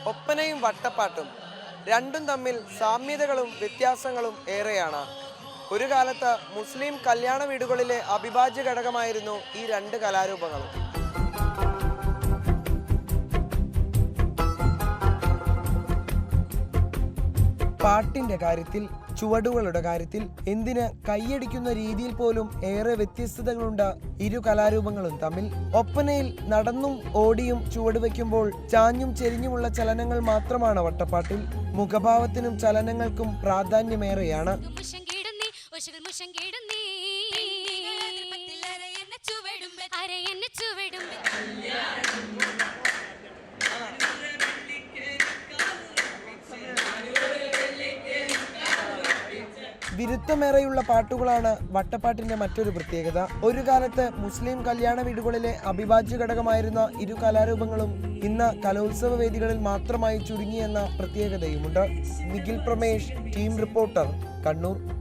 ഒപ്പനയും വട്ടപ്പാട്ടും രണ്ടും തമ്മിൽ സാമ്യതകളും വ്യത്യാസങ്ങളും ഏറെയാണ്. ഒരു കാലത്ത് മുസ്ലിം കല്യാണ വീടുകളിലെ അവിഭാജ്യ ഘടകമായിരുന്നു ഈ രണ്ട് കലാരൂപങ്ങളും. പാട്ടിന്റെ കാര്യത്തിൽ, ചുവടുകളുടെ കാര്യത്തിൽ, എന്തിന് കൈയടിക്കുന്ന രീതിയിൽ പോലും ഏറെ വ്യത്യസ്തതകളുണ്ട് ഇരു കലാരൂപങ്ങളും തമ്മിൽ. ഒപ്പനയിൽ നടന്നും ഓടിയും ചുവടുവെക്കുമ്പോൾ ചാഞ്ഞും ചെരിഞ്ഞുമുള്ള ചലനങ്ങൾ മാത്രമാണ് വട്ടപ്പാട്ടിൽ. മുഖഭാവത്തിനും ചലനങ്ങൾക്കും പ്രാധാന്യമേറെയാണ്. വിരുദ്ധമേറെയുള്ള പാട്ടുകളാണ് വട്ടപ്പാട്ടിന്റെ മറ്റൊരു പ്രത്യേകത. ഒരു കാലത്ത് മുസ്ലിം കല്യാണ വീടുകളിലെ അവിഭാജ്യ ഘടകമായിരുന്ന ഇരു കലാരൂപങ്ങളും ഇന്ന് കലോത്സവ വേദികളിൽ മാത്രമായി ചുരുങ്ങിയെന്ന പ്രത്യേകതയുമുണ്ട്. Nikhil Pramesh, team reporter, Kannur.